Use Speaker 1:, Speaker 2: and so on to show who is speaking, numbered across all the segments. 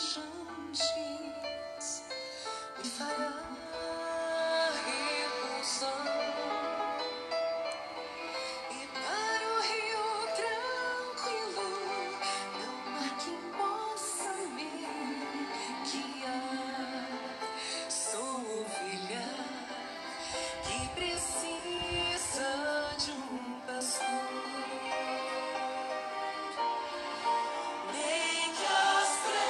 Speaker 1: viajantes me fará repousar. E para o rio tranquilo não há quem possa me guiar. Sou ovelha que precisa de um pastor. Nem que as trevas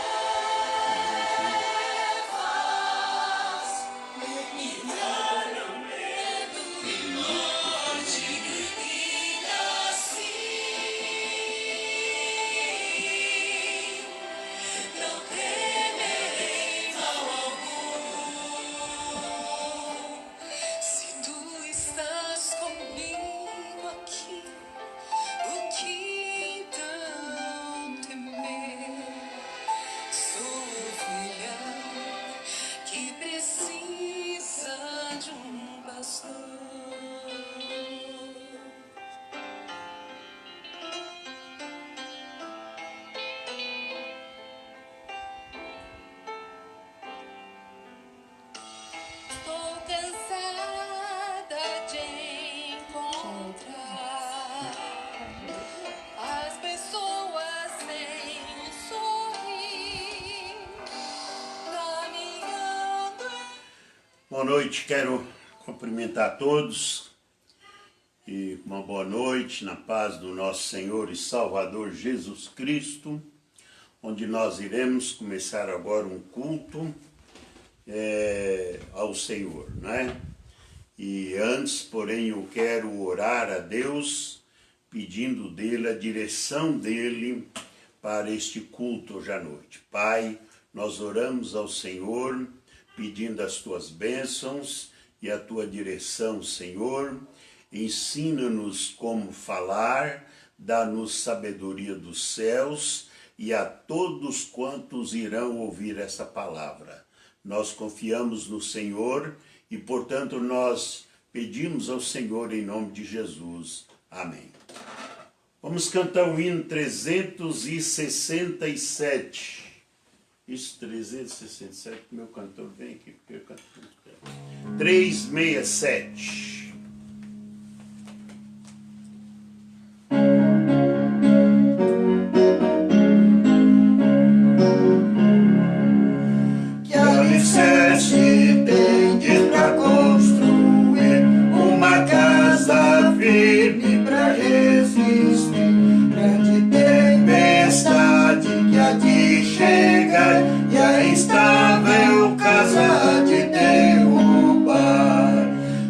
Speaker 1: me tragam medo e morte, ainda assim não temerei mal algum. Se tu estás comigo aqui, o que então temer? Sou ovelha que precisa de um pastor. Estou cansada de encontrar as pessoas sem sorrir, caminhando.
Speaker 2: Boa noite, quero cumprimentar todos e uma boa noite na paz do nosso Senhor e Salvador Jesus Cristo, onde nós iremos começar agora um culto ao Senhor, né? E antes, porém, eu quero orar a Deus, pedindo dele a direção dele para este culto hoje à noite. Pai, nós oramos ao Senhor, pedindo as tuas bênçãos e a tua direção, Senhor. Ensina-nos como falar, dá-nos sabedoria dos céus e a todos quantos irão ouvir essa palavra. Nós confiamos no Senhor e, portanto, nós pedimos ao Senhor em nome de Jesus. Amém. Vamos cantar o hino 367. Isso, 367, meu cantor vem aqui, porque eu canto muito bem. 367.
Speaker 3: Que alicerce tendes pra construir uma casa firme pra resistir grande tempestade que há de chegar e a instável casa de derrubar.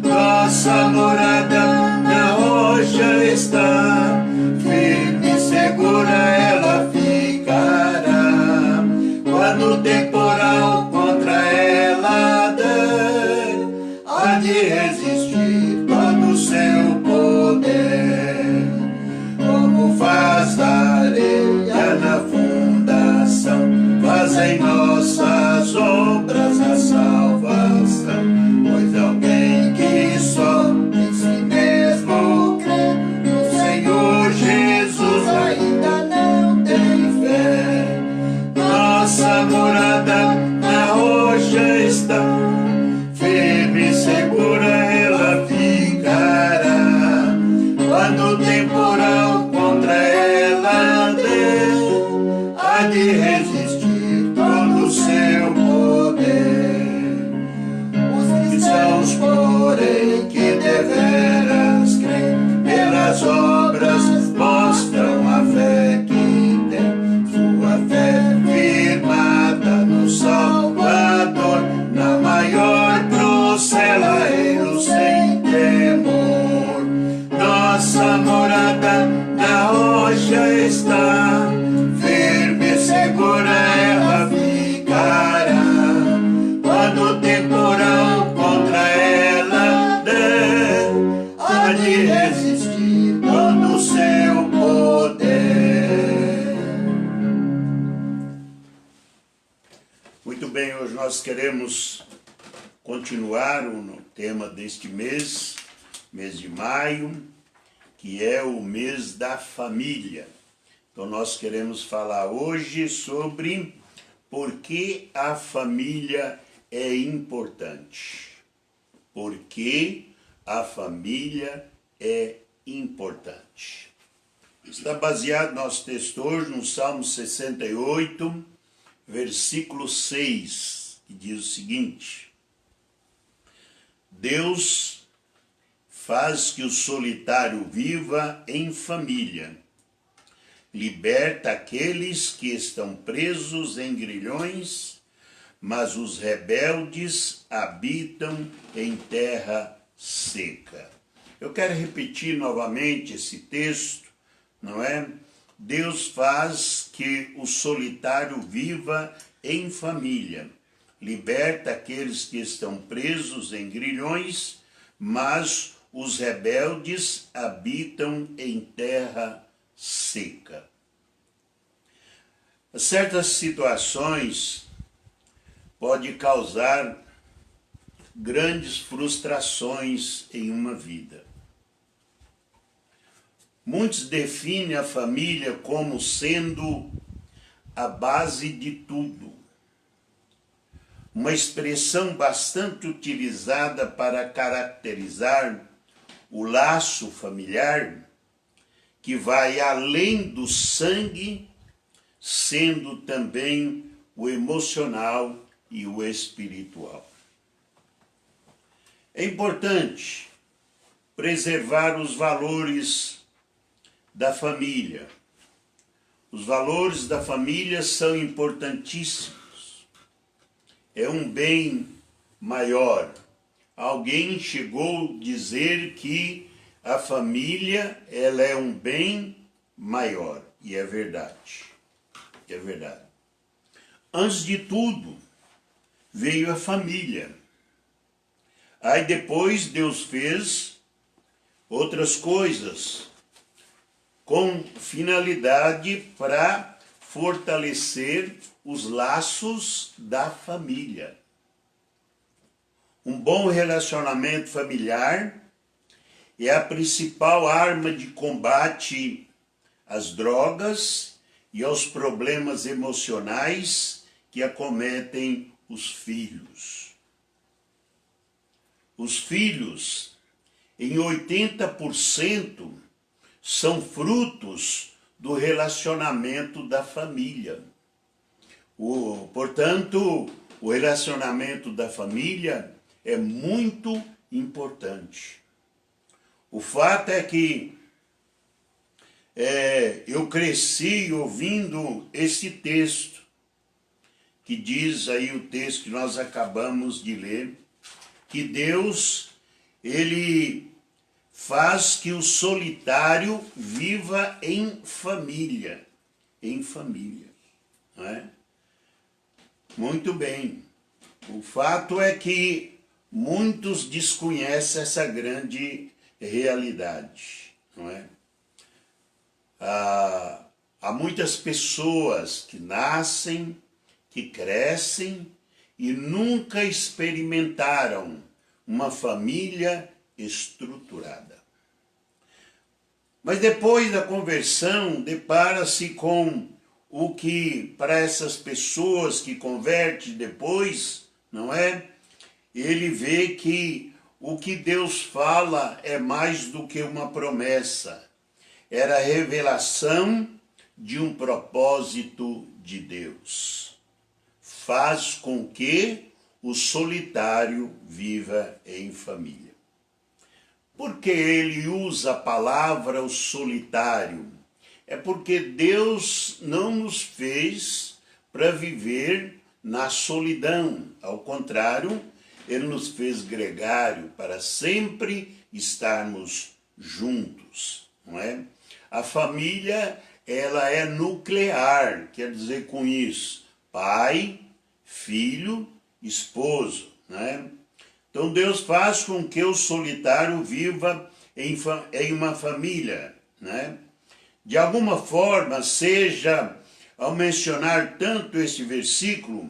Speaker 3: Nossa morada na rocha está, firme e segura ela ficará. Quando o temporal contra ela der, há de resistir todo o seu poder. Como faz a areia na fundação, faz em nossas obras a salvação. Pois alguém que só em si mesmo crê no Senhor Jesus ainda não tem fé. Nossa morada na rocha está, firme e segura ela ficará. Quando o temporal contra ela der, há de resistir todo o seu poder. Os cristãos, porém, que deveras creem, pelas obras mostram a fé que tem. Sua fé firmada no Salvador, na maior procelaeiro sem temor. Nossa morada na rocha está, firme e segura ela ficará. Quando o temporal contra ela der, há de resistir todo o seu poder.
Speaker 2: Muito bem, hoje nós queremos continuar no tema deste mês de maio, que é o mês da família. Então nós queremos falar hoje sobre por que a família é importante. Por que a família é importante. Está baseado nosso texto hoje no Salmo 68, versículo 6, que diz o seguinte: Deus faz que o solitário viva em família, liberta aqueles que estão presos em grilhões, mas os rebeldes habitam em terra seca. Eu quero repetir novamente esse texto, não é? Deus faz que o solitário viva em família, liberta aqueles que estão presos em grilhões, mas os rebeldes habitam em terra seca. Certas situações podem causar grandes frustrações em uma vida. Muitos definem a família como sendo a base de tudo. Uma expressão bastante utilizada para caracterizar o laço familiar, que vai além do sangue, sendo também o emocional e o espiritual. É importante preservar os valores da família. Os valores da família são importantíssimos. É um bem maior. Alguém chegou a dizer que a família, ela é um bem maior. E é verdade. É verdade. Antes de tudo, veio a família. Aí depois Deus fez outras coisas com finalidade para fortalecer os laços da família. Um bom relacionamento familiar é a principal arma de combate às drogas e aos problemas emocionais que acometem os filhos. Os filhos, em 80%, são frutos do relacionamento da família. Portanto, o relacionamento da família é muito importante. O fato é que eu cresci ouvindo esse texto, que diz aí o texto que nós acabamos de ler, que Deus, Ele faz que o solitário viva em família, não é? Muito bem. O fato é que muitos desconhecem essa grande realidade, não é? Há muitas pessoas que nascem, que crescem e nunca experimentaram uma família estruturada. Mas depois da conversão, depara-se com o que, para essas pessoas que convertem depois, não é? Ele vê que o que Deus fala é mais do que uma promessa. Era a revelação de um propósito de Deus. Faz com que o solitário viva em família. Por que ele usa a palavra o solitário? É porque Deus não nos fez para viver na solidão. Ao contrário, Ele nos fez gregário para sempre estarmos juntos, não é? A família, ela é nuclear, quer dizer com isso, pai, filho, esposo, não é? Então Deus faz com que o solitário viva em uma família, né? De alguma forma, seja ao mencionar tanto esse versículo,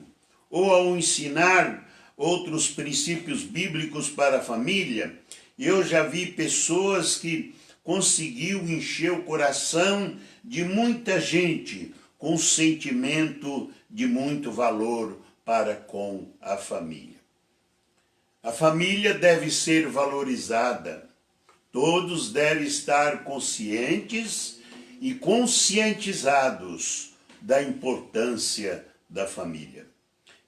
Speaker 2: ou ao ensinar outros princípios bíblicos para a família, eu já vi pessoas que conseguiu encher o coração de muita gente com sentimento de muito valor para com a família. A família deve ser valorizada. Todos devem estar conscientes e conscientizados da importância da família.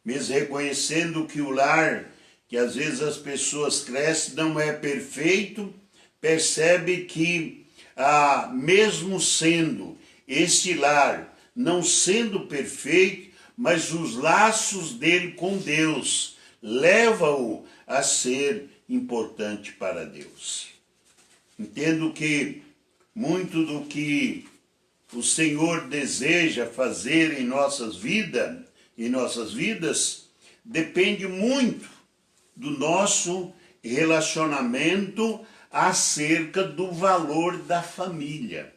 Speaker 2: Mesmo reconhecendo que o lar, que às vezes as pessoas crescem, não é perfeito, percebe que, mesmo sendo este lar, não sendo perfeito, mas os laços dele com Deus levam-o a ser importante para Deus. Entendo que muito do que o Senhor deseja fazer em nossas vidas, depende muito do nosso relacionamento acerca do valor da família.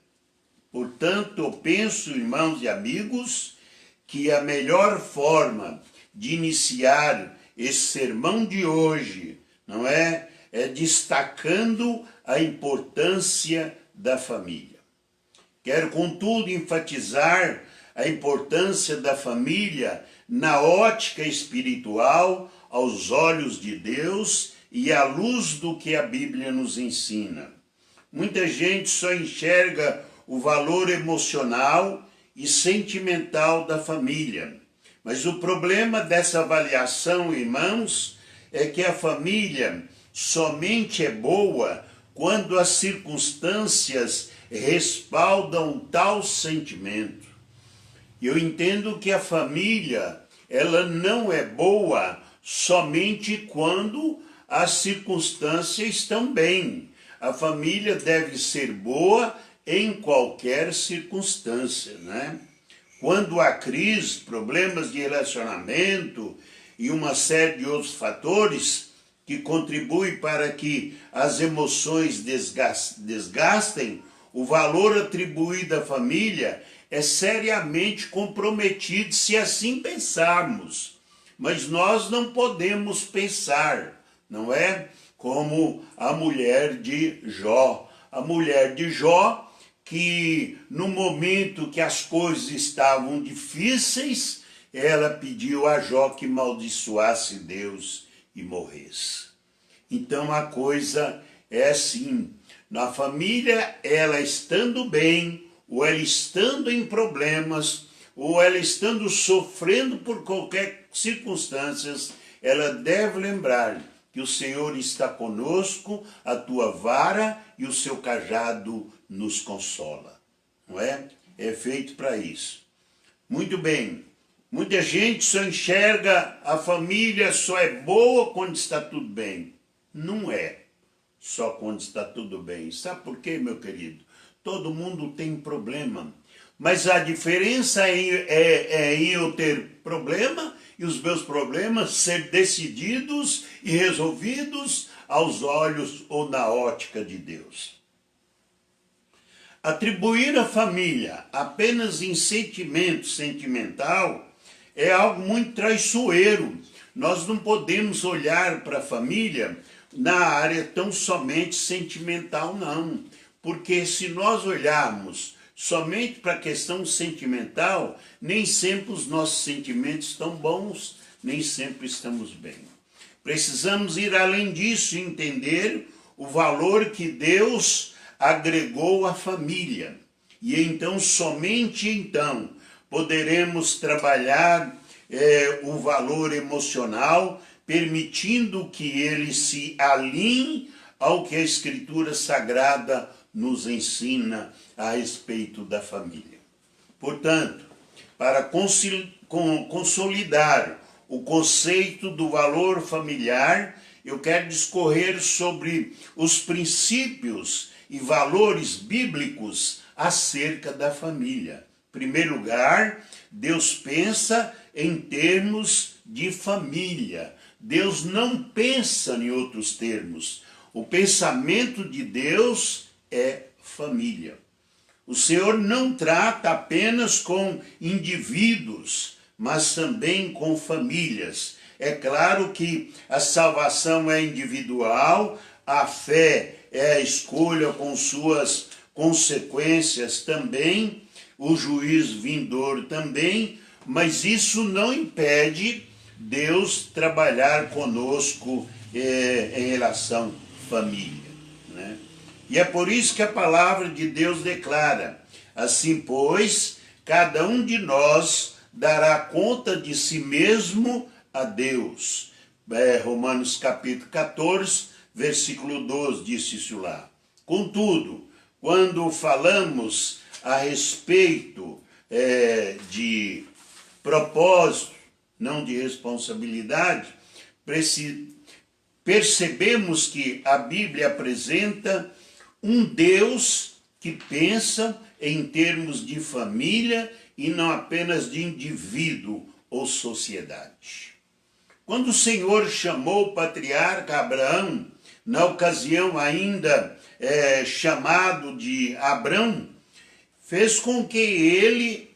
Speaker 2: Portanto, eu penso, irmãos e amigos, que a melhor forma de iniciar esse sermão de hoje, não é destacando a importância da família. Quero, contudo, enfatizar a importância da família na ótica espiritual, aos olhos de Deus e à luz do que a Bíblia nos ensina. Muita gente só enxerga o valor emocional e sentimental da família. Mas o problema dessa avaliação, irmãos, é que a família somente é boa quando as circunstâncias respaldam tal sentimento. Eu entendo que a família, ela não é boa somente quando as circunstâncias estão bem. A família deve ser boa em qualquer circunstância, né? Quando há crise, problemas de relacionamento e uma série de outros fatores que contribuem para que as emoções desgastem, o valor atribuído à família é seriamente comprometido se assim pensarmos. Mas nós não podemos pensar, não é? Como a mulher de Jó. A mulher de Jó, que no momento que as coisas estavam difíceis, ela pediu a Jó que maldiçoasse Deus e morresse. Então a coisa é assim, na família, ela estando bem, ou ela estando em problemas, ou ela estando sofrendo por qualquer circunstância, ela deve lembrar que o Senhor está conosco, a tua vara e o seu cajado nos consola, não é? É feito para isso. Muito bem, muita gente só enxerga a família, só é boa quando está tudo bem. Não é só quando está tudo bem. Sabe por quê, meu querido? Todo mundo tem problema, mas a diferença é em eu ter problema e os meus problemas ser decididos e resolvidos aos olhos ou na ótica de Deus. Atribuir a família apenas em sentimento sentimental é algo muito traiçoeiro. Nós não podemos olhar para a família na área tão somente sentimental, não. Porque se nós olharmos somente para a questão sentimental, nem sempre os nossos sentimentos estão bons, nem sempre estamos bem. Precisamos ir além disso e entender o valor que Deus agregou à família. E então, somente então, poderemos trabalhar o valor emocional, permitindo que ele se alinhe ao que a Escritura Sagrada nos ensina a respeito da família. Portanto, para consolidar o conceito do valor familiar, eu quero discorrer sobre os princípios e valores bíblicos acerca da família. Em primeiro lugar, Deus pensa em termos de família. Deus não pensa em outros termos. O pensamento de Deus é família. O Senhor não trata apenas com indivíduos, mas também com famílias. É claro que a salvação é individual, a fé é a escolha com suas consequências também, o juízo vindouro também, mas isso não impede Deus trabalhar conosco em relação à família, né? E é por isso que a palavra de Deus declara: assim, pois, cada um de nós dará conta de si mesmo a Deus. Romanos capítulo 14, versículo 12, disse isso lá. Contudo, quando falamos a respeito de propósito, não de responsabilidade, percebemos que a Bíblia apresenta um Deus que pensa em termos de família e não apenas de indivíduo ou sociedade. Quando o Senhor chamou o patriarca Abraão, na ocasião ainda chamado de Abrão, fez com que ele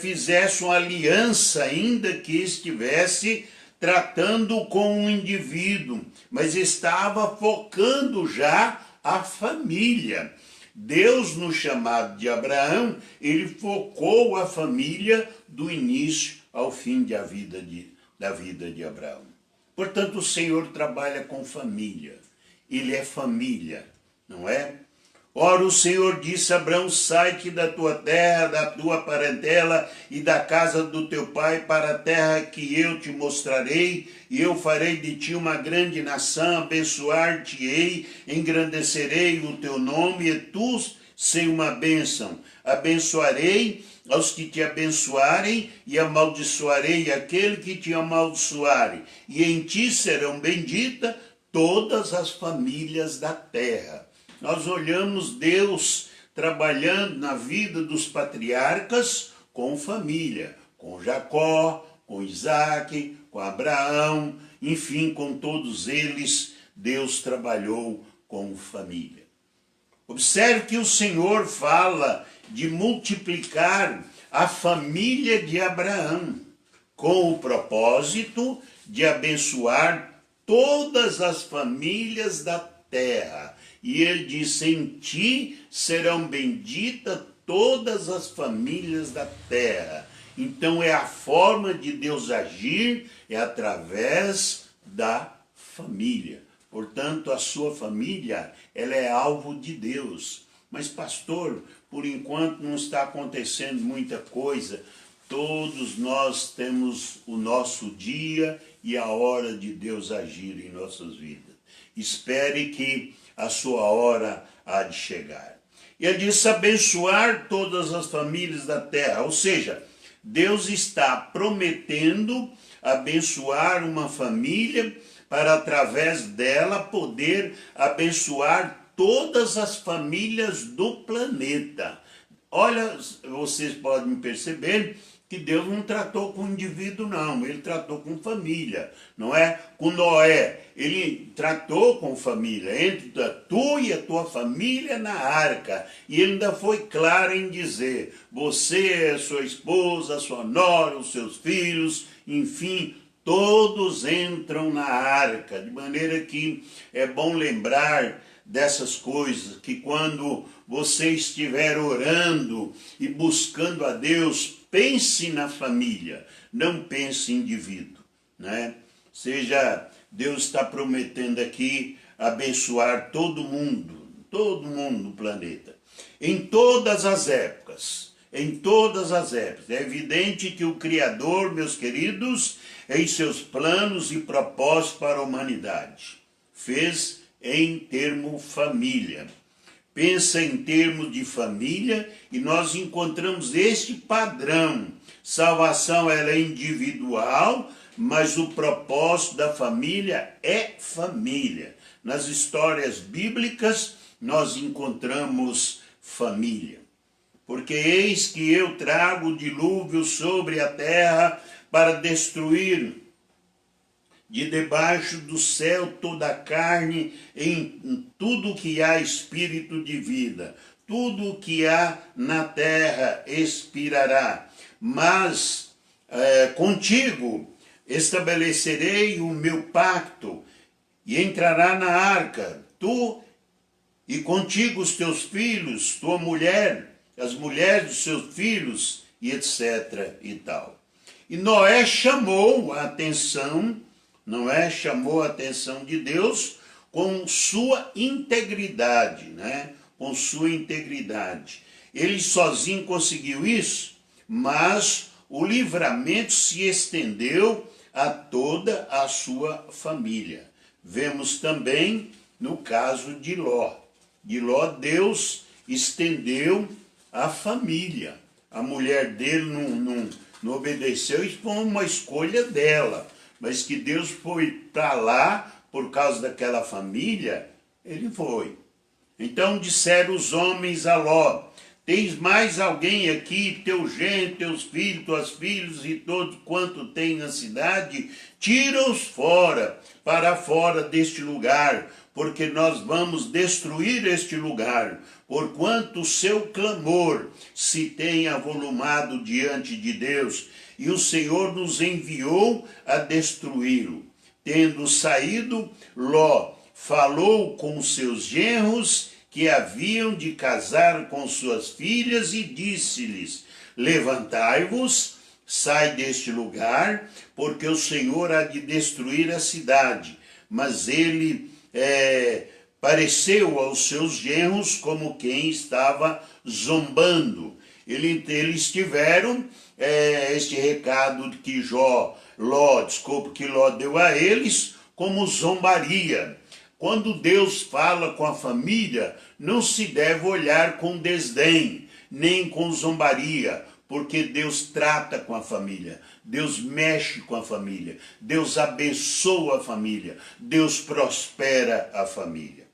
Speaker 2: fizesse uma aliança, ainda que estivesse tratando com um indivíduo, mas estava focando já a família. Deus, no chamado de Abraão, ele focou a família do início ao fim da vida de Abraão. Portanto, o Senhor trabalha com família. Ele é família, não é? Ora, o Senhor disse a Abraão: sai-te da tua terra, da tua parentela e da casa do teu pai para a terra que eu te mostrarei, e eu farei de ti uma grande nação, abençoar-te-ei, engrandecerei o teu nome, e tu sei uma bênção. Abençoarei aos que te abençoarem, e amaldiçoarei aquele que te amaldiçoarem, e em ti serão benditas todas as famílias da terra. Nós olhamos Deus trabalhando na vida dos patriarcas com família, com Jacó, com Isaac, com Abraão, enfim, com todos eles, Deus trabalhou com família. Observe que o Senhor fala de multiplicar a família de Abraão, com o propósito de abençoar todas as famílias da terra. E ele disse: em ti serão benditas todas as famílias da terra. Então é a forma de Deus agir, é através da família. Portanto, a sua família, ela é alvo de Deus. Mas, pastor, por enquanto não está acontecendo muita coisa. Todos nós temos o nosso dia e a hora de Deus agir em nossas vidas. Espere que a sua hora há de chegar. E ele disse: abençoar todas as famílias da terra. Ou seja, Deus está prometendo abençoar uma família para, através dela, poder abençoar todas as famílias do planeta. Olha, vocês podem perceber que Deus não tratou com indivíduo, não. Ele tratou com família, não é? Com Noé, ele tratou com família. Entre tu e a tua família na arca. E ele ainda foi claro em dizer: você, sua esposa, sua nora, os seus filhos, enfim, todos entram na arca. De maneira que é bom lembrar dessas coisas, que quando você estiver orando e buscando a Deus, pense na família, não pense em indivíduo, né? Seja, Deus está prometendo aqui abençoar todo mundo no planeta, em todas as épocas, em todas as épocas. É evidente que o Criador, meus queridos, em seus planos e propósitos para a humanidade, fez em termo família. Pensa em termos de família e nós encontramos este padrão. Salvação, ela é individual, mas o propósito da família é família. Nas histórias bíblicas nós encontramos família. Porque eis que eu trago o dilúvio sobre a terra para destruir de debaixo do céu toda a carne, em tudo que há espírito de vida. Tudo que há na terra expirará. Mas contigo estabelecerei o meu pacto, e entrará na arca, tu e contigo os teus filhos, tua mulher as mulheres dos seus filhos, e etc. e tal. E Noé chamou a atenção, Noé chamou a atenção de Deus com sua integridade, né? Com sua integridade. Ele sozinho conseguiu isso, mas o livramento se estendeu a toda a sua família. Vemos também no caso de Ló. De Ló, Deus estendeu a família. A mulher dele não obedeceu, isso foi uma escolha dela. Mas que Deus foi para lá por causa daquela família, ele foi. Então disseram os homens a Ló: tens mais alguém aqui, teu genro, teus filhos, tuas filhas e todos quanto tem na cidade? Tira-os fora, para fora deste lugar, porque nós vamos destruir este lugar, porquanto o seu clamor se tem avolumado diante de Deus, e o Senhor nos enviou a destruí-lo. Tendo saído, Ló falou com seus genros que haviam de casar com suas filhas e disse-lhes: levantai-vos, sai deste lugar, porque o Senhor há de destruir a cidade. Mas ele pareceu aos seus genros como quem estava zombando. Eles tiveram este recado que Ló deu a eles como zombaria. Quando Deus fala com a família, não se deve olhar com desdém, nem com zombaria, porque Deus trata com a família, Deus mexe com a família, Deus abençoa a família, Deus prospera a família.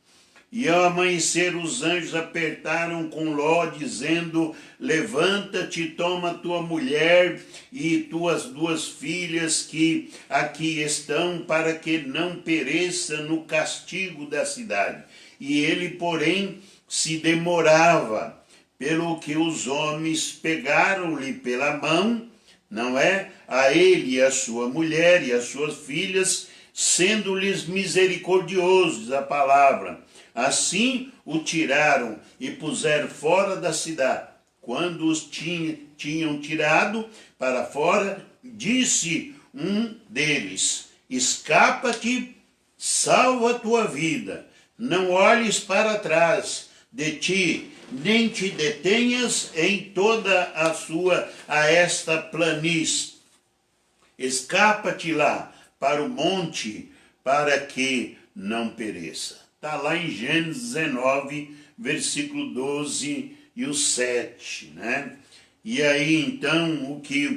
Speaker 2: E ao amanhecer os anjos apertaram com Ló, dizendo: levanta-te, toma tua mulher e tuas 2 filhas que aqui estão, para que não pereça no castigo da cidade. E ele, porém, se demorava, pelo que os homens pegaram-lhe pela mão, não é? A ele e a sua mulher e as suas filhas, sendo-lhes misericordiosos a palavra. Assim o tiraram e puseram fora da cidade. Quando os tinham tirado para fora, disse um deles: escapa-te, salva a tua vida, não olhes para trás de ti, nem te detenhas em toda esta planície. Escapa-te lá para o monte, para que não pereça. Está lá em Gênesis 19, versículo 12 e o 7, né? E aí, então, o que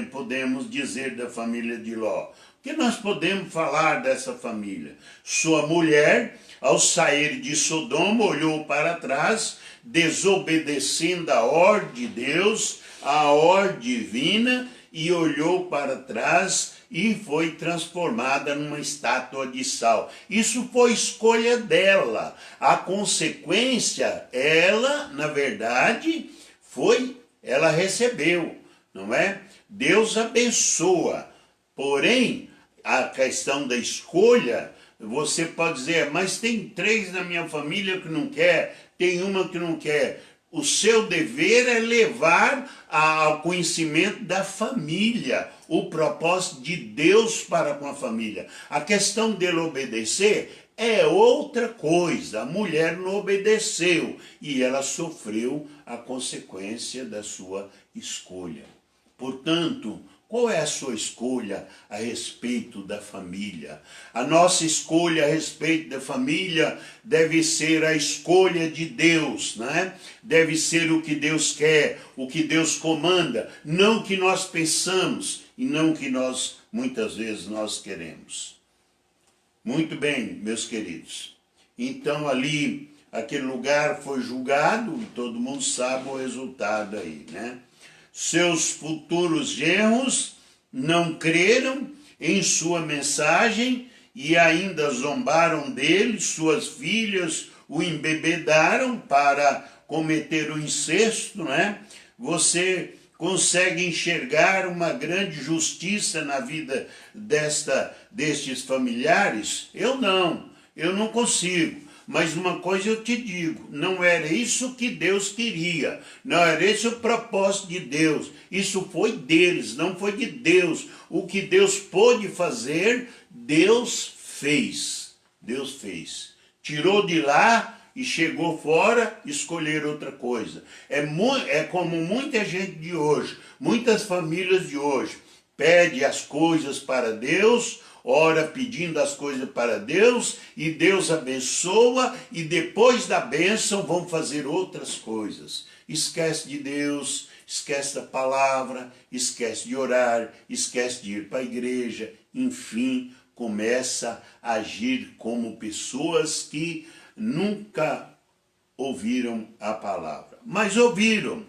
Speaker 2: podemos dizer da família de Ló? O que nós podemos falar dessa família? Sua mulher, ao sair de Sodoma, olhou para trás, desobedecendo a ordem de Deus, a ordem divina, e olhou para trás e foi transformada numa estátua de sal. Isso foi escolha dela. A consequência, ela, na verdade, ela recebeu, não é? Deus abençoa. Porém, a questão da escolha, você pode dizer: mas tem 3 na minha família que não quer, tem uma que não quer. O seu dever é levar ao conhecimento da família o propósito de Deus para com a família. A questão dele obedecer é outra coisa. A mulher não obedeceu e ela sofreu a consequência da sua escolha. Portanto, qual é a sua escolha a respeito da família? A nossa escolha a respeito da família deve ser a escolha de Deus, né? Deve ser o que Deus quer, o que Deus comanda, não o que nós pensamos e não o que muitas vezes nós queremos. Muito bem, meus queridos. Então ali, aquele lugar foi julgado, e todo mundo sabe o resultado aí, né? Seus futuros genros não creram em sua mensagem e ainda zombaram dele. Suas filhas o embebedaram para cometer o incesto, né? Você consegue enxergar uma grande justiça na vida destes familiares? Eu não consigo. Mas uma coisa eu te digo, não era isso que Deus queria, não era esse o propósito de Deus, isso foi deles, não foi de Deus. O que Deus pôde fazer, Deus fez. Deus fez. Tirou de lá e chegou fora, escolher outra coisa. É como muita gente de hoje, muitas famílias de hoje, pede as coisas para Deus, ora pedindo as coisas para Deus, e Deus abençoa, e depois da bênção vão fazer outras coisas. Esquece de Deus, esquece da palavra, esquece de orar, esquece de ir para a igreja, enfim, começa a agir como pessoas que nunca ouviram a palavra. Mas ouviram,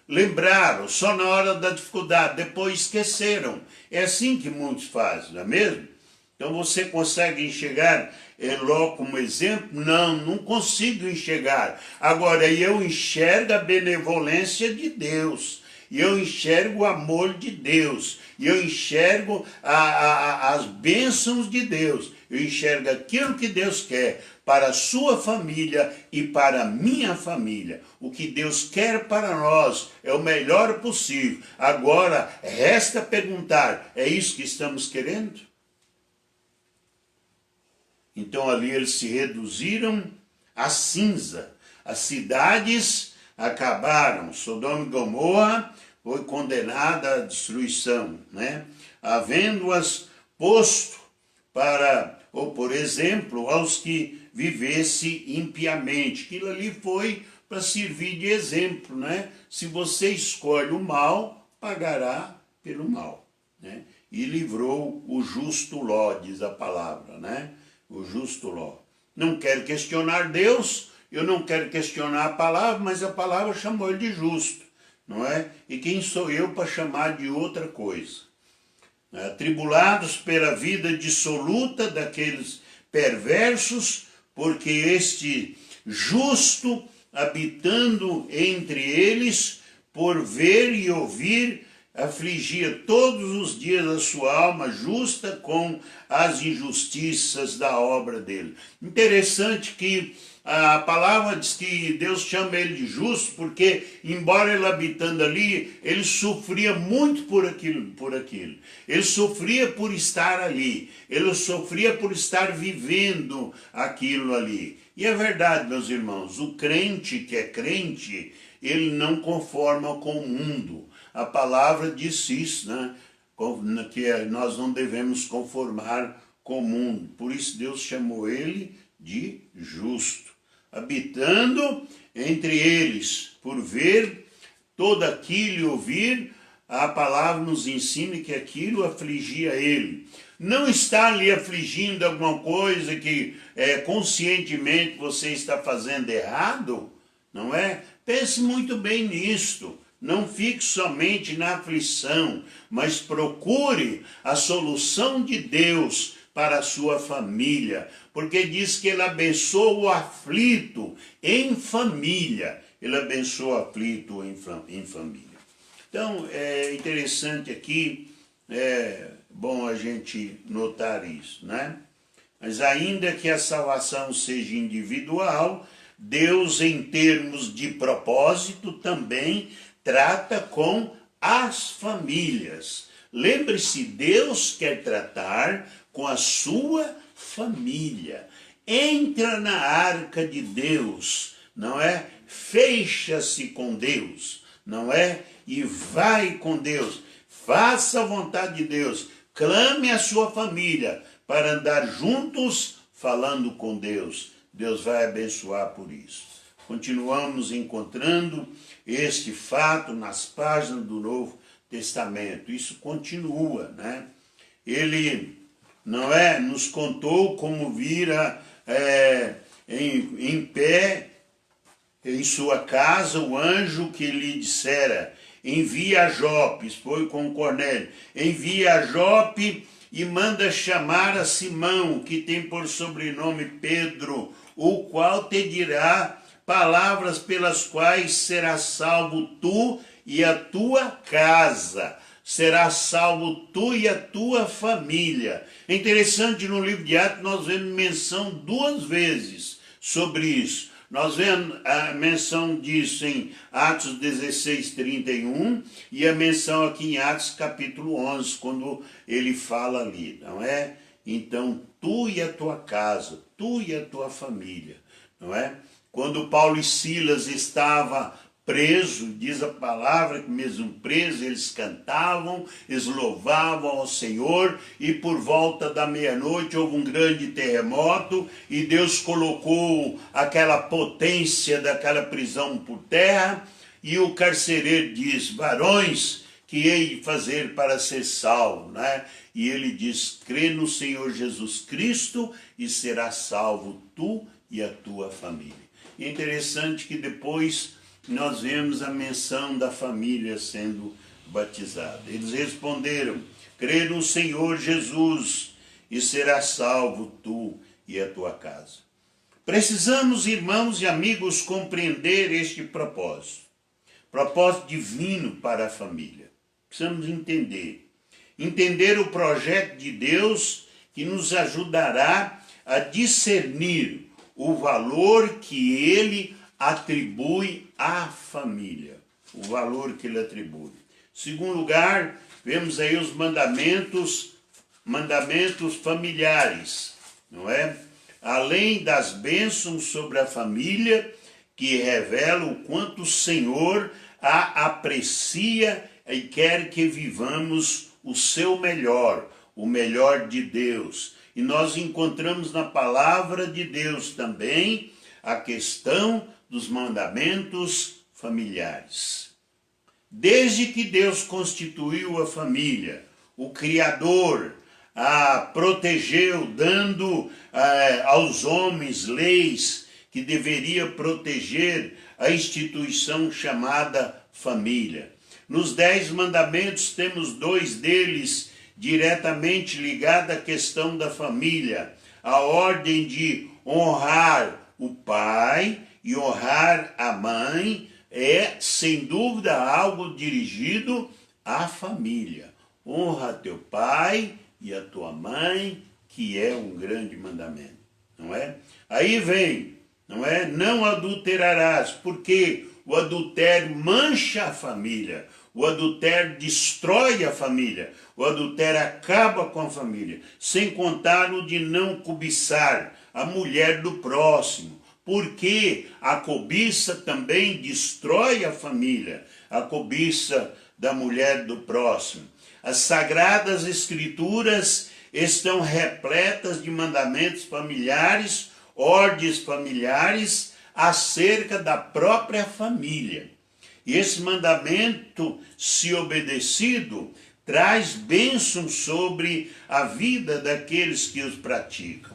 Speaker 2: lembraram, só na hora da dificuldade, depois esqueceram. É assim que muitos fazem, não é mesmo? Então você consegue enxergar Ló como exemplo? Não consigo enxergar. Agora, eu enxergo a benevolência de Deus, e eu enxergo o amor de Deus, e eu enxergo as bênçãos de Deus, eu enxergo aquilo que Deus quer para a sua família e para a minha família. O que Deus quer para nós é o melhor possível. Agora, resta perguntar, é isso que estamos querendo? Então ali eles se reduziram a cinza. As cidades acabaram. Sodoma e Gomorra foi condenada à destruição, né? Havendo-as posto para, ou por exemplo, aos que vivesse impiamente. Aquilo ali foi para servir de exemplo, né? Se você escolhe o mal, pagará pelo mal, né? E livrou o justo Ló, diz a palavra, né? O justo Ló. Não quero questionar Deus, eu não quero questionar a palavra, mas a palavra chamou ele de justo, não é? E quem sou eu para chamar de outra coisa? Atribulados pela vida dissoluta daqueles perversos, porque este justo, habitando entre eles, por ver e ouvir, afligia todos os dias a sua alma justa com as injustiças da obra dele. Interessante que a palavra diz que Deus chama ele de justo, porque, embora ele habitando ali, ele sofria muito por aquilo. Ele sofria por estar ali. Ele sofria por estar vivendo aquilo ali. E é verdade, meus irmãos, o crente que é crente, ele não conforma com o mundo. A palavra diz isso, né? Que nós não devemos conformar com o mundo. Por isso Deus chamou ele de justo. Habitando entre eles, por ver todo aquilo e ouvir, a palavra nos ensina que aquilo afligia ele. Não está ali afligindo alguma coisa que conscientemente você está fazendo errado, não é? Pense muito bem nisto. Não fique somente na aflição, mas procure a solução de Deus para a sua família, porque diz que ele abençoa o aflito em família. Ele abençoa o aflito em família. Então, é interessante aqui, é bom a gente notar isso, né? Mas ainda que a salvação seja individual, Deus, em termos de propósito, também trata com as famílias. Lembre-se, Deus quer tratar com a sua família. Entra na arca de Deus, não é? Fecha-se com Deus, não é? E vai com Deus. Faça a vontade de Deus. Clame a sua família para andar juntos falando com Deus. Deus vai abençoar por isso. Continuamos encontrando este fato nas páginas do Novo Testamento. Isso continua, né? Ele, não é, nos contou como vira em pé em sua casa o anjo que lhe dissera: envia a Jope, foi com Cornélio, envia a Jope e manda chamar a Simão, que tem por sobrenome Pedro, o qual te dirá palavras pelas quais serás salvo tu e a tua casa. será salvo tu e a tua família. É interessante, no livro de Atos nós vemos menção 2 vezes sobre isso. Nós vemos a menção disso em Atos 16, 31 e a menção aqui em Atos capítulo 11, quando ele fala ali, não é? Então, tu e a tua casa, tu e a tua família, não é? Quando Paulo e Silas estavam presos, diz a palavra que mesmo presos eles cantavam, eles louvavam ao Senhor, e por volta da meia-noite houve um grande terremoto e Deus colocou aquela potência daquela prisão por terra, e o carcereiro diz: varões, que hei de fazer para ser salvo, né? E ele diz: crê no Senhor Jesus Cristo e será salvo tu e a tua família. E é interessante que depois nós vemos a menção da família sendo batizada. Eles responderam: crê no Senhor Jesus e será salvo tu e a tua casa. Precisamos, irmãos e amigos, compreender este propósito divino para a família. Precisamos entender o projeto de Deus, que nos ajudará a discernir o valor que ele atribui à família. O valor que ele atribui. Segundo lugar, vemos aí os mandamentos familiares, não é? Além das bênçãos sobre a família, que revelam o quanto o Senhor a aprecia e quer que vivamos o seu melhor, o melhor de Deus. E nós encontramos na palavra de Deus também a questão dos mandamentos familiares. Desde que Deus constituiu a família, o Criador a protegeu, dando aos homens leis que deveria proteger a instituição chamada família. Nos 10 mandamentos temos 2 deles diretamente ligados à questão da família. A ordem de honrar o pai e honrar a mãe é, sem dúvida, algo dirigido à família. Honra teu pai e a tua mãe, que é um grande mandamento, não é? Aí vem, não é? Não adulterarás, porque o adultério mancha a família, o adultério destrói a família, o adultério acaba com a família, sem contar o de não cobiçar a mulher do próximo, porque a cobiça também destrói a família, a cobiça da mulher do próximo. As Sagradas Escrituras estão repletas de mandamentos familiares, ordens familiares, acerca da própria família. E esse mandamento, se obedecido, traz bênçãos sobre a vida daqueles que os praticam.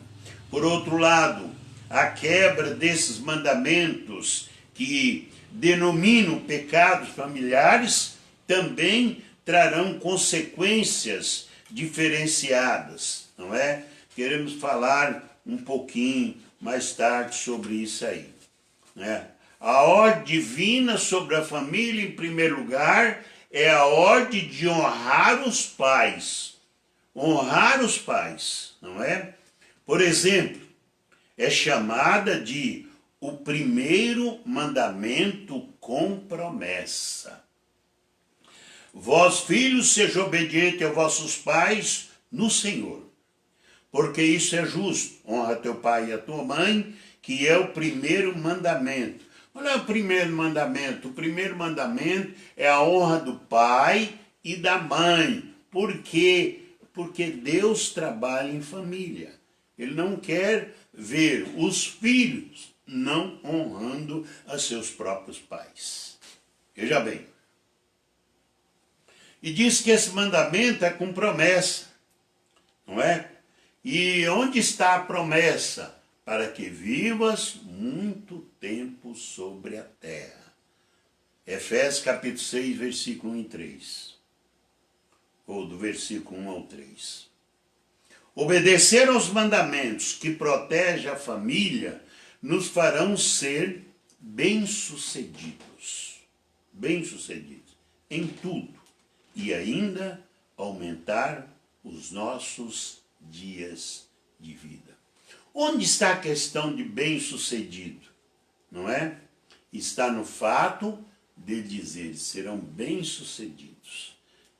Speaker 2: Por outro lado, a quebra desses mandamentos, que denominam pecados familiares, também trarão consequências diferenciadas, não é? Queremos falar um pouquinho mais tarde sobre isso aí, né? A ordem divina sobre a família, em primeiro lugar, é a ordem de honrar os pais. Honrar os pais, não é? Por exemplo, é chamada de o primeiro mandamento com promessa. Vós, filhos, sejam obedientes a vossos pais no Senhor, porque isso é justo. Honra teu pai e a tua mãe, que é o primeiro mandamento. Qual é o primeiro mandamento? O primeiro mandamento é a honra do pai e da mãe. Por quê? Porque Deus trabalha em família. Ele não quer ver os filhos não honrando a seus próprios pais. Veja bem. E diz que esse mandamento é com promessa, não é? E onde está a promessa? Para que vivas muito tempo sobre a terra. Efésios capítulo 6, versículo 1 e 3. Ou do versículo 1 ao 3. Obedecer aos mandamentos que protegem a família nos farão ser bem-sucedidos. Bem-sucedidos em tudo. e ainda aumentar os nossos dias de vida. Onde está a questão de bem-sucedido? Não é? Está no fato de dizer, serão bem-sucedidos.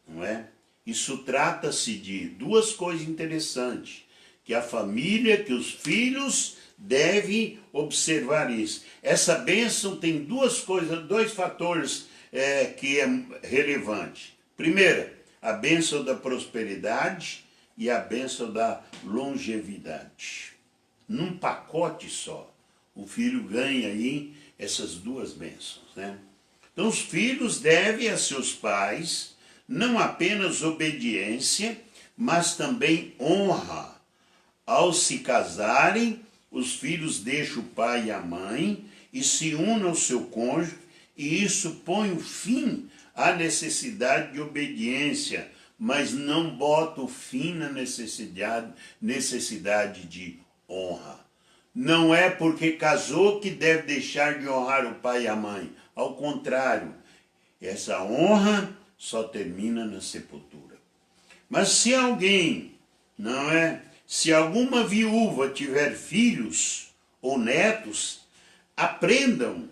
Speaker 2: Não é? Isso trata-se de duas coisas interessantes, que a família, que os filhos devem observar isso. Essa bênção tem duas coisas, dois fatores que é relevante. Primeiro, a bênção da prosperidade e a bênção da longevidade. Num pacote só, o filho ganha aí essas duas bênçãos, né? Então os filhos devem a seus pais não apenas obediência, mas também honra. Ao se casarem, os filhos deixam o pai e a mãe e se unem ao seu cônjuge, e isso põe o fim à necessidade de obediência, mas não bota o fim na necessidade de honra. Não é porque casou que deve deixar de honrar o pai e a mãe. Ao contrário, essa honra só termina na sepultura. Mas se alguém, não é? Se alguma viúva tiver filhos ou netos, aprendam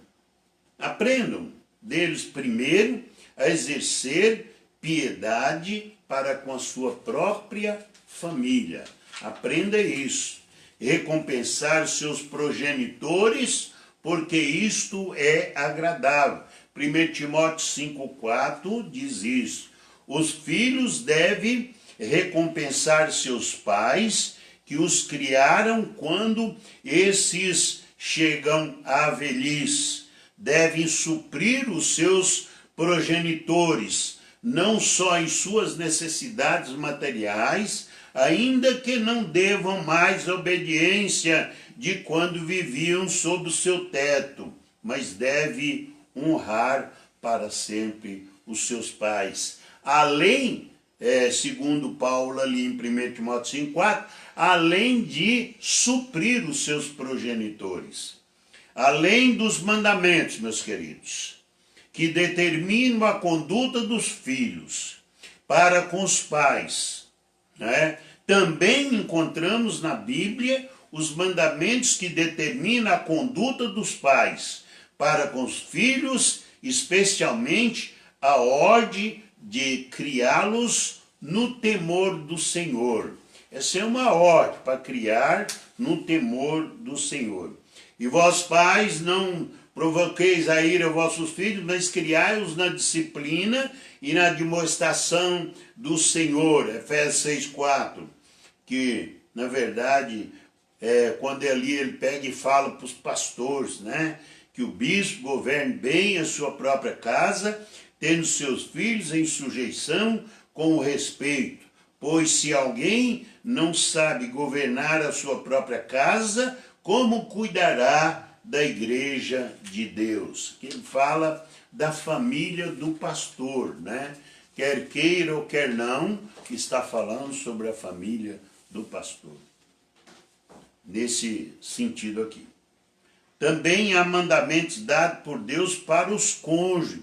Speaker 2: deles primeiro a exercer piedade para com a sua própria família. Aprenda isso. Recompensar seus progenitores, porque isto é agradável. 1 Timóteo 5,4 diz isso. Os filhos devem recompensar seus pais, que os criaram quando esses chegam à velhice. Devem suprir os seus progenitores, não só em suas necessidades materiais, ainda que não devam mais obediência de quando viviam sob o seu teto, mas deve honrar para sempre os seus pais. Além, segundo Paulo ali em 1 Timóteo 5,4, além de suprir os seus progenitores. Além dos mandamentos, meus queridos, que determinam a conduta dos filhos para com os pais, né? Também encontramos na Bíblia os mandamentos que determinam a conduta dos pais para com os filhos, especialmente a ordem de criá-los no temor do Senhor. Essa é uma ordem para criar no temor do Senhor. E vós, pais, não provoqueis a ira a vossos filhos, mas criai-os na disciplina e na demonstração do Senhor. Efésios 6,4. Que, na verdade, quando ali ele pega e fala para os pastores, né? Que o bispo governe bem a sua própria casa, tendo seus filhos em sujeição com o respeito. Pois se alguém não sabe governar a sua própria casa, como cuidará da igreja de Deus? Que ele fala da família do pastor, né? Quer queira ou quer não, está falando sobre a família do pastor. Nesse sentido aqui. Também há mandamentos dados por Deus para os cônjuges.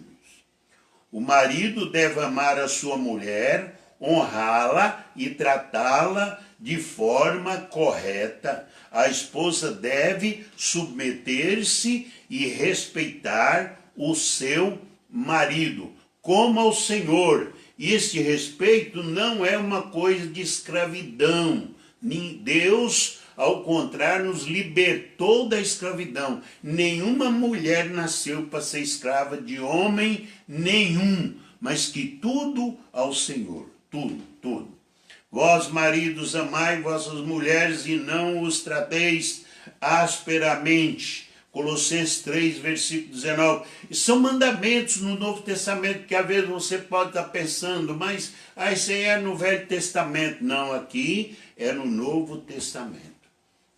Speaker 2: O marido deve amar a sua mulher, honrá-la e tratá-la de forma correta. A esposa deve submeter-se e respeitar o seu marido, como ao Senhor. E este respeito não é uma coisa de escravidão. Deus, ao contrário, nos libertou da escravidão. Nenhuma mulher nasceu para ser escrava de homem nenhum, mas que tudo ao Senhor. Tudo. Vós, maridos, amai vossas mulheres e não os trateis asperamente. Colossenses 3, versículo 19. E são mandamentos no Novo Testamento que às vezes você pode estar pensando, mas isso aí é no Velho Testamento. Não, aqui é no Novo Testamento.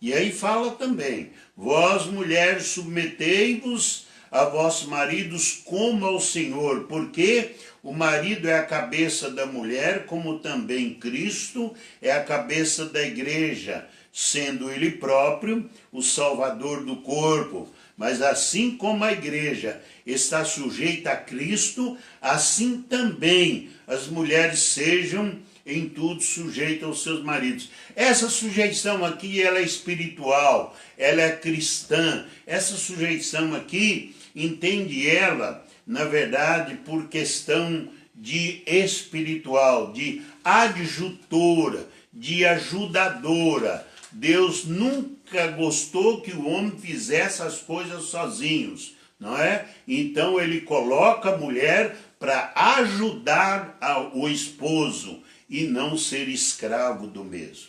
Speaker 2: E aí fala também, vós, mulheres, submetei-vos a vossos maridos como ao Senhor, porque o marido é a cabeça da mulher, como também Cristo é a cabeça da igreja, sendo ele próprio o salvador do corpo. Mas assim como a igreja está sujeita a Cristo, assim também as mulheres sejam em tudo sujeitas aos seus maridos. Essa sujeição aqui, ela é espiritual, ela é cristã. Essa sujeição aqui, entende ela, na verdade, por questão de espiritual, de adjutora, de ajudadora. Deus nunca gostou que o homem fizesse as coisas sozinhos, não é? Então ele coloca a mulher para ajudar o esposo e não ser escravo do mesmo.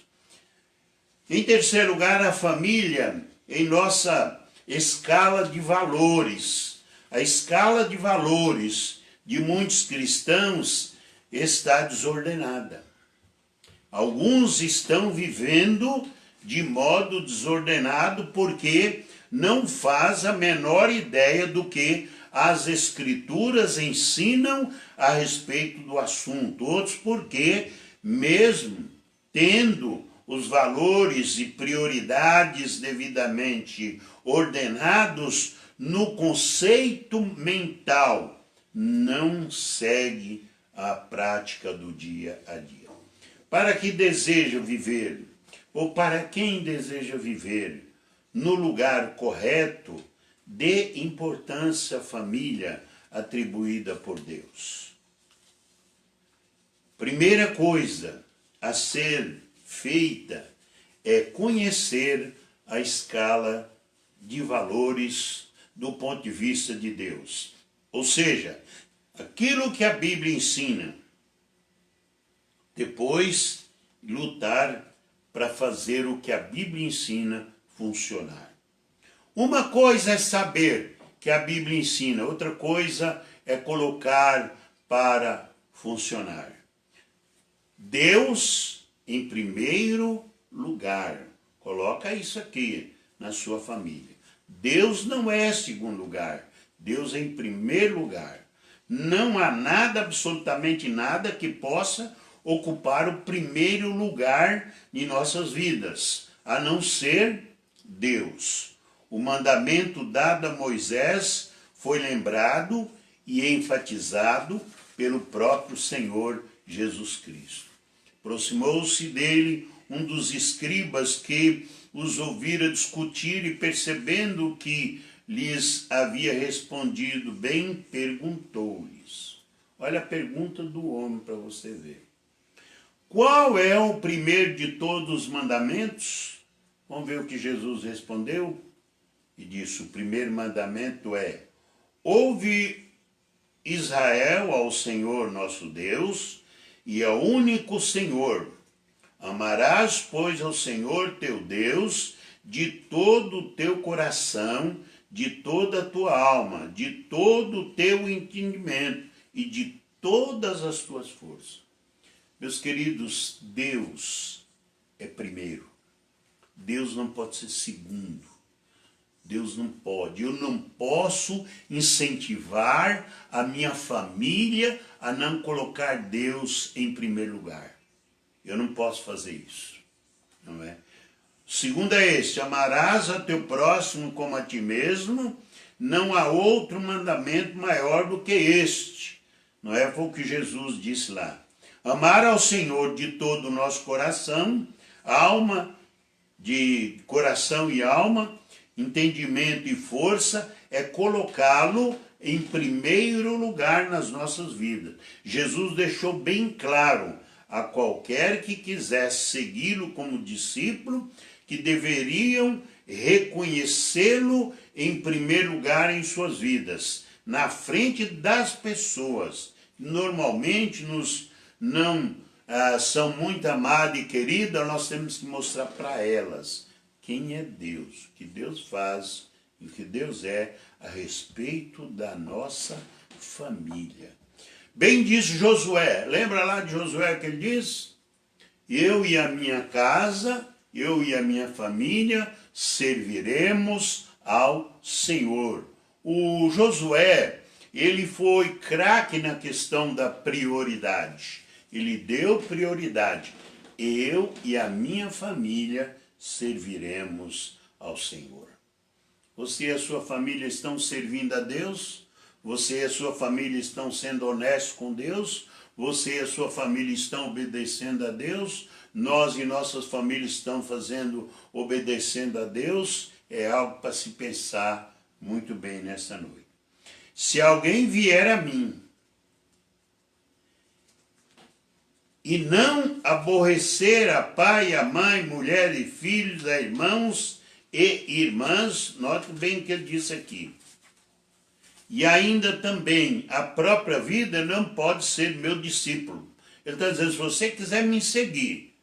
Speaker 2: Em terceiro lugar, a família em nossa escala de valores. A escala de valores de muitos cristãos está desordenada. Alguns estão vivendo de modo desordenado porque não faz a menor ideia do que as escrituras ensinam a respeito do assunto. Outros porque, mesmo tendo os valores e prioridades devidamente ordenados no conceito mental, não segue a prática do dia a dia. Para que deseja viver, ou para quem deseja viver no lugar correto, dê importância à família atribuída por Deus. Primeira coisa a ser feita é conhecer a escala de valores do ponto de vista de Deus. Ou seja, aquilo que a Bíblia ensina. Depois, lutar para fazer o que a Bíblia ensina funcionar. Uma coisa é saber que a Bíblia ensina, outra coisa é colocar para funcionar. Deus em primeiro lugar. Coloca isso aqui na sua família. Deus não é segundo lugar. Deus é em primeiro lugar. Não há nada, absolutamente nada, que possa ocupar o primeiro lugar em nossas vidas, a não ser Deus. O mandamento dado a Moisés foi lembrado e enfatizado pelo próprio Senhor Jesus Cristo. Aproximou-se dele um dos escribas que os ouvira discutir e, percebendo que lhes havia respondido bem, perguntou-lhes. Olha a pergunta do homem para você ver. Qual é o primeiro de todos os mandamentos? Vamos ver o que Jesus respondeu. E disse, o primeiro mandamento é: ouve Israel ao Senhor nosso Deus, e ao único Senhor. Amarás, pois, ao Senhor teu Deus de todo o teu coração, de toda a tua alma, de todo o teu entendimento e de todas as tuas forças. Meus queridos, Deus é primeiro. Deus não pode ser segundo. Deus não pode. Eu não posso incentivar a minha família a não colocar Deus em primeiro lugar. Eu não posso fazer isso. Não é? O segundo é este: amarás a teu próximo como a ti mesmo. Não há outro mandamento maior do que este. Não é? Foi o que Jesus disse lá. Amar ao Senhor de todo o nosso coração, alma, de coração e alma, entendimento e força, é colocá-lo em primeiro lugar nas nossas vidas. Jesus deixou bem claro a qualquer que quisesse segui-lo como discípulo, que deveriam reconhecê-lo em primeiro lugar em suas vidas, na frente das pessoas, que normalmente não são muito amadas e queridas. Nós temos que mostrar para elas quem é Deus, o que Deus faz e o que Deus é a respeito da nossa família. Bem disse Josué, lembra lá de Josué que ele diz? Eu e a minha casa, eu e a minha família serviremos ao Senhor. O Josué, ele foi craque na questão da prioridade. Ele deu prioridade. Eu e a minha família serviremos ao Senhor. Você e a sua família estão servindo a Deus? Você e a sua família estão sendo honestos com Deus? Você e a sua família estão obedecendo a Deus? Nós e nossas famílias estão obedecendo a Deus? É algo para se pensar muito bem nessa noite. Se alguém vier a mim e não aborrecer a pai, a mãe, mulher e filhos, a irmãos e irmãs, note bem o que ele disse aqui, e ainda também a própria vida, não pode ser meu discípulo. Ele está dizendo, se você quiser me seguir,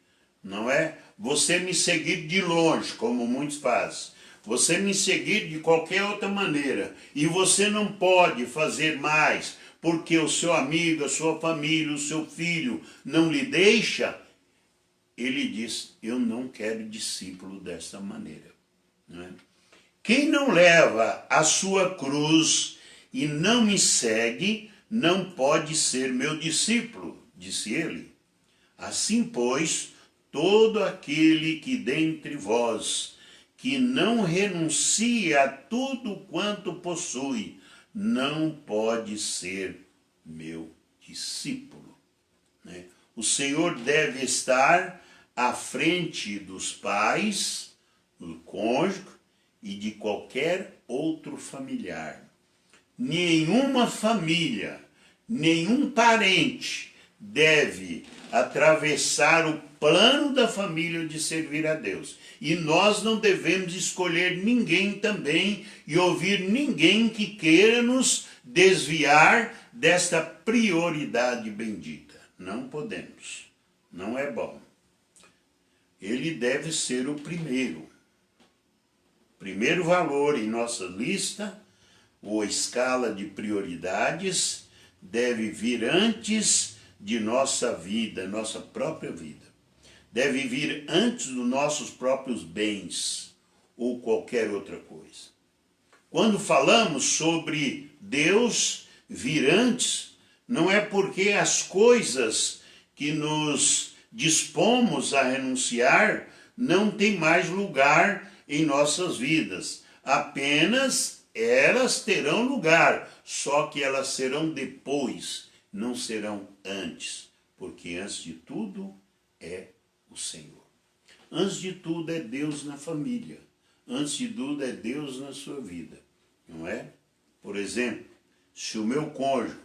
Speaker 2: não é você me seguir de longe, como muitos fazem, você me seguir de qualquer outra maneira, e você não pode fazer mais, porque o seu amigo, a sua família, o seu filho não lhe deixa, ele diz, eu não quero discípulo dessa maneira. Não é? Quem não leva a sua cruz e não me segue, não pode ser meu discípulo, disse ele. Assim, pois, todo aquele que dentre vós, que não renuncia a tudo quanto possui, não pode ser meu discípulo. Né? O Senhor deve estar à frente dos pais, do cônjuge e de qualquer outro familiar. Nenhuma família, nenhum parente deve atravessar o plano da família de servir a Deus. E nós não devemos escolher ninguém também e ouvir ninguém que queira nos desviar desta prioridade bendita. Não podemos. Não é bom. Ele deve ser o primeiro. Primeiro valor em nossa lista, ou escala de prioridades, deve vir antes de nossa vida, nossa própria vida. Deve vir antes dos nossos próprios bens ou qualquer outra coisa. Quando falamos sobre Deus vir antes, não é porque as coisas que nos dispomos a renunciar não têm mais lugar em nossas vidas. Apenas elas terão lugar, só que elas serão depois, não serão antes, porque antes de tudo é o Senhor. Antes de tudo é Deus na família, antes de tudo é Deus na sua vida, não é? Por exemplo, se o meu cônjuge,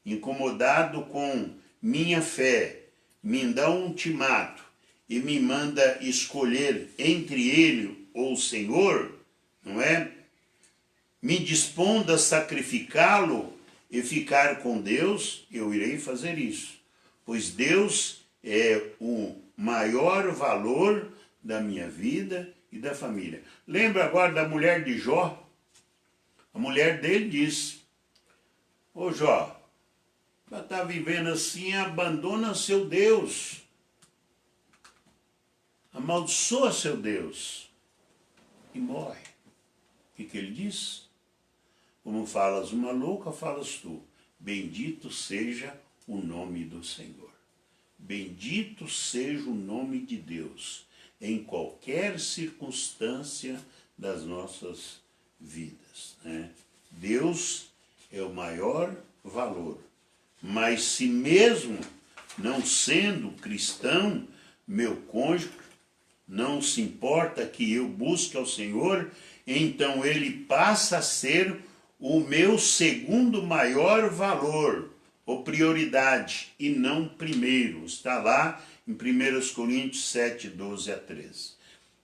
Speaker 2: incomodado com minha fé, me dá um ultimato e me manda escolher entre ele ou o Senhor, não é? Me dispondo a sacrificá-lo e ficar com Deus, eu irei fazer isso. Pois Deus é o maior valor da minha vida e da família. Lembra agora da mulher de Jó? A mulher dele disse, ô Jó, para estar vivendo assim, abandona seu Deus. Amaldiçoa seu Deus. E morre. O que ele disse? Como falas uma louca, falas tu. Bendito seja o nome do Senhor. Bendito seja o nome de Deus em qualquer circunstância das nossas vidas. Né? Deus é o maior valor. Mas se mesmo não sendo cristão, meu cônjuge não se importa que eu busque ao Senhor, então ele passa a ser o meu segundo maior valor, ou prioridade, e não primeiro. Está lá em 1 Coríntios 7, 12 a 13.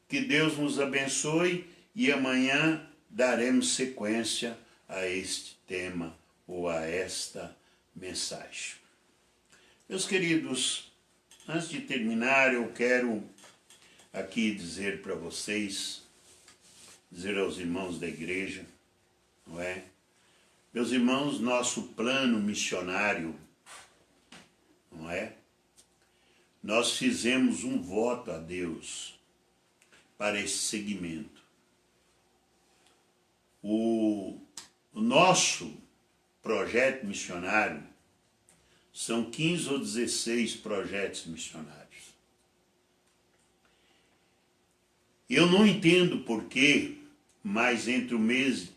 Speaker 2: Que Deus nos abençoe e amanhã daremos sequência a este tema ou a esta mensagem. Meus queridos, antes de terminar, eu quero aqui dizer para vocês, dizer aos irmãos da igreja, não é? Meus irmãos, nosso plano missionário, não é? Nós fizemos um voto a Deus para esse segmento. O nosso projeto missionário são 15 ou 16 projetos missionários. Eu não entendo por que mas entre o mês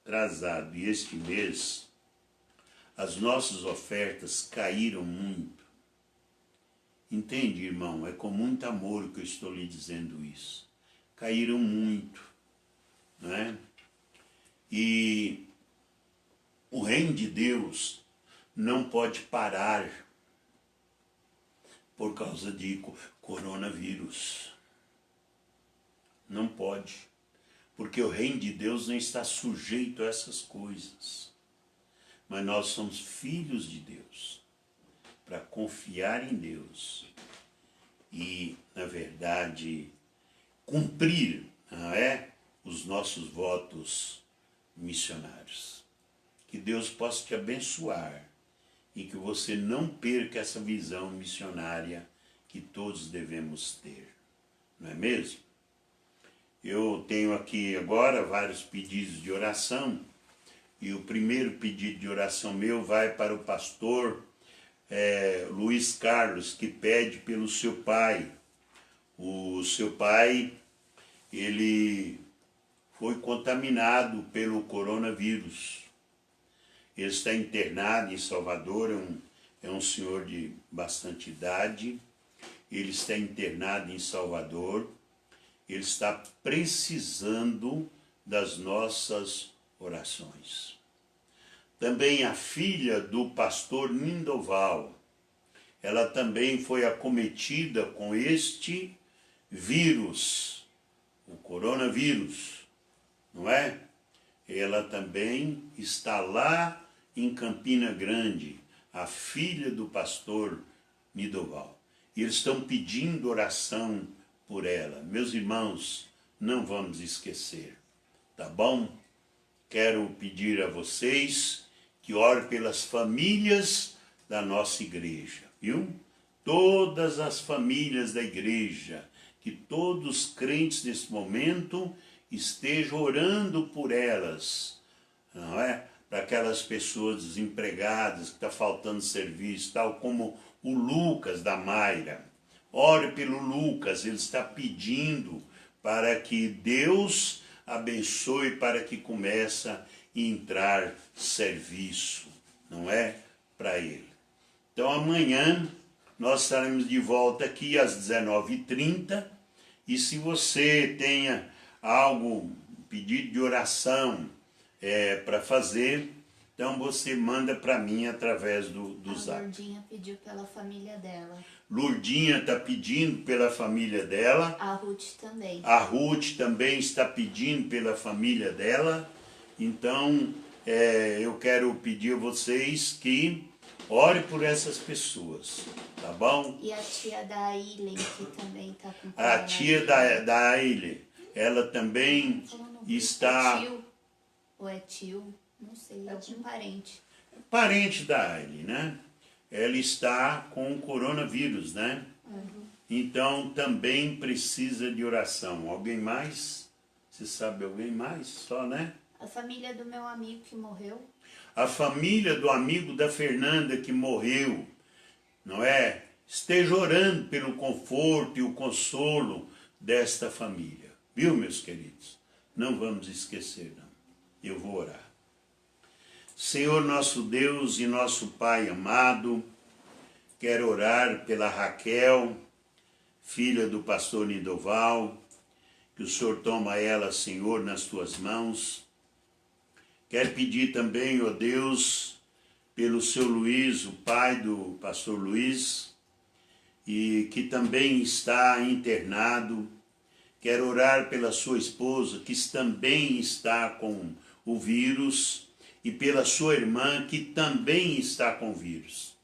Speaker 2: atrasado e este mês, as nossas ofertas caíram muito. Entende, irmão? É com muito amor que eu estou lhe dizendo isso. Caíram muito, não é? E o reino de Deus não pode parar por causa de coronavírus. Não pode. Porque o reino de Deus não está sujeito a essas coisas. Mas nós somos filhos de Deus, para confiar em Deus e, na verdade, cumprir, não é, os nossos votos missionários. Que Deus possa te abençoar e que você não perca essa visão missionária que todos devemos ter, não é mesmo? Eu tenho aqui agora vários pedidos de oração, e o primeiro pedido de oração meu vai para o pastor Luiz Carlos, que pede pelo seu pai. O seu pai, ele foi contaminado pelo coronavírus. Ele está internado em Salvador, é um senhor de bastante idade. Ele está internado em Salvador. Ele está precisando das nossas orações. Também a filha do pastor Nindoval, ela também foi acometida com este vírus, o coronavírus, não é? Ela também está lá em Campina Grande, a filha do pastor Nindoval. E eles estão pedindo oração por ela. Meus irmãos, não vamos esquecer, tá bom? Quero pedir a vocês que orem pelas famílias da nossa igreja, viu? Todas as famílias da igreja, que todos os crentes nesse momento estejam orando por elas, não é? Para aquelas pessoas desempregadas, que está faltando serviço, tal como o Lucas da Mayra. Ore pelo Lucas, ele está pedindo para que Deus abençoe, para que comece a entrar serviço, não é? Para ele. Então amanhã nós estaremos de volta aqui às 19h30, e se você tenha algo, pedido de oração para fazer, então você manda para mim através do Zap.
Speaker 4: A Lourdinha pediu pela família dela.
Speaker 2: Lourdinha está pedindo pela família dela.
Speaker 4: A Ruth também.
Speaker 2: A Ruth também está pedindo pela família dela. Então, eu quero pedir a vocês que ore por essas pessoas, tá bom?
Speaker 4: E a tia da Aileen, que também está com
Speaker 2: A tia da Aileen, ela também está...
Speaker 4: É tio? Ou é tio? Não sei, algum parente.
Speaker 2: Parente da Aileen, né? Ela está com o coronavírus, né?
Speaker 4: Uhum.
Speaker 2: Então também precisa de oração. Alguém mais? Você sabe alguém mais? Só, né?
Speaker 4: A família do meu amigo que morreu.
Speaker 2: A família do amigo da Fernanda que morreu, não é? Esteja orando pelo conforto e o consolo desta família. Viu, meus queridos? Não vamos esquecer, não. Eu vou orar. Senhor nosso Deus e nosso Pai amado, quero orar pela Raquel, filha do pastor Nindoval, que o Senhor toma ela, Senhor, nas tuas mãos. Quero pedir também, ó Deus, pelo seu Luiz, o pai do pastor Luiz, e que também está internado. Quero orar pela sua esposa, que também está com o vírus, e pela sua irmã, que também está com vírus.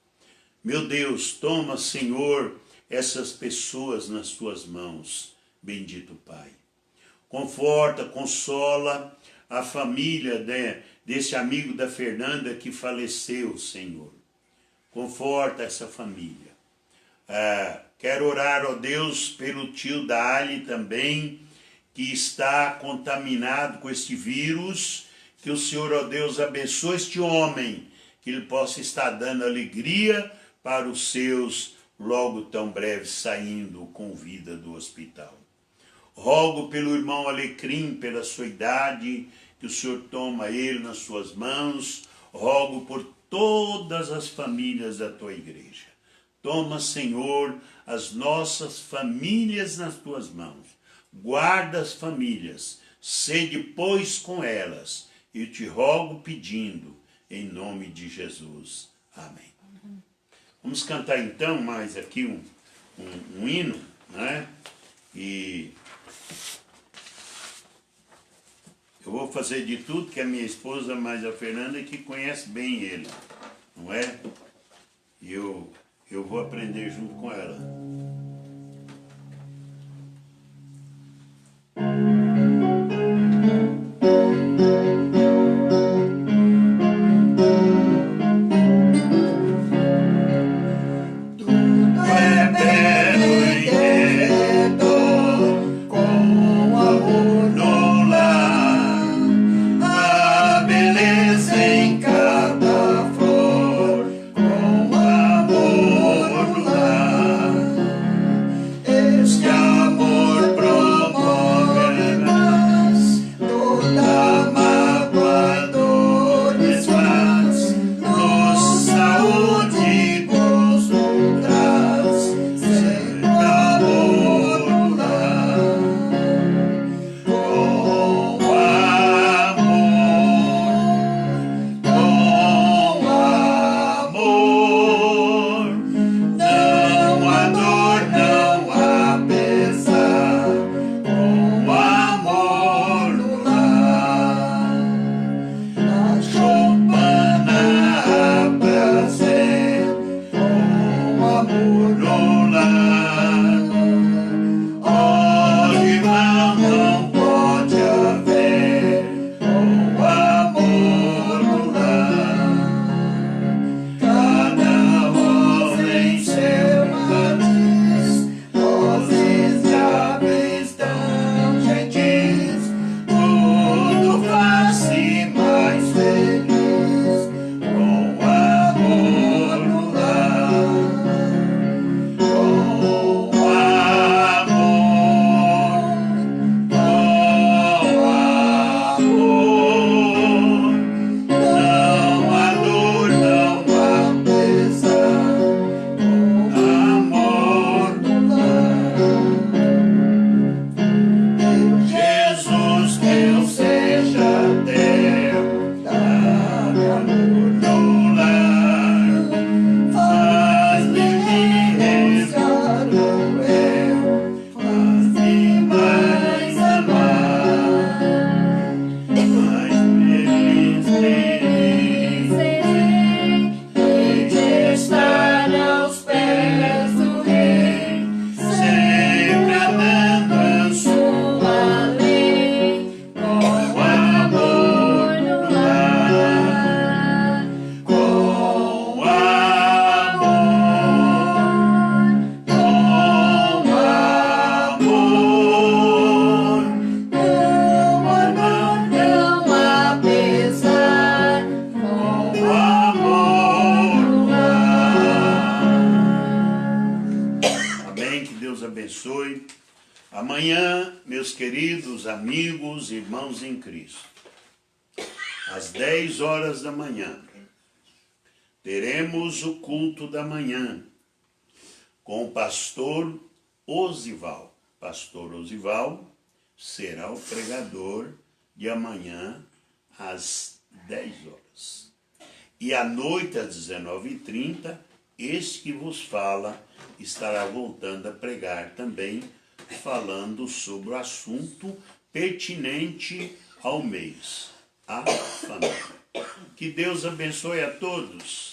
Speaker 2: Meu Deus, toma, Senhor, essas pessoas nas tuas mãos, bendito Pai. Conforta, consola a família desse amigo da Fernanda que faleceu, Senhor. Conforta essa família. Quero orar, ó Deus, pelo tio da Ali também, que está contaminado com este vírus. Que o Senhor, ó Deus, abençoe este homem, que ele possa estar dando alegria para os seus, logo tão breve, saindo com vida do hospital. Rogo pelo irmão Alecrim, pela sua idade, que o Senhor toma ele nas suas mãos. Rogo por todas as famílias da tua igreja. Toma, Senhor, as nossas famílias nas tuas mãos. Guarda as famílias, sede, pois, com elas. E te rogo pedindo, em nome de Jesus. Amém. Vamos cantar então mais aqui um hino, né? E eu vou fazer de tudo que a minha esposa, mais a Fernanda, que conhece bem ele, não é? E eu vou aprender junto com ela. abençoe. Amanhã, meus queridos amigos, irmãos em Cristo, às 10 horas da manhã, teremos o culto da manhã com o pastor Osival. Pastor Osival será o pregador de amanhã às 10 horas. E à noite, às 19h30, este que vos fala estará voltando a pregar também, falando sobre o assunto pertinente ao mês, a família. Que Deus abençoe a todos.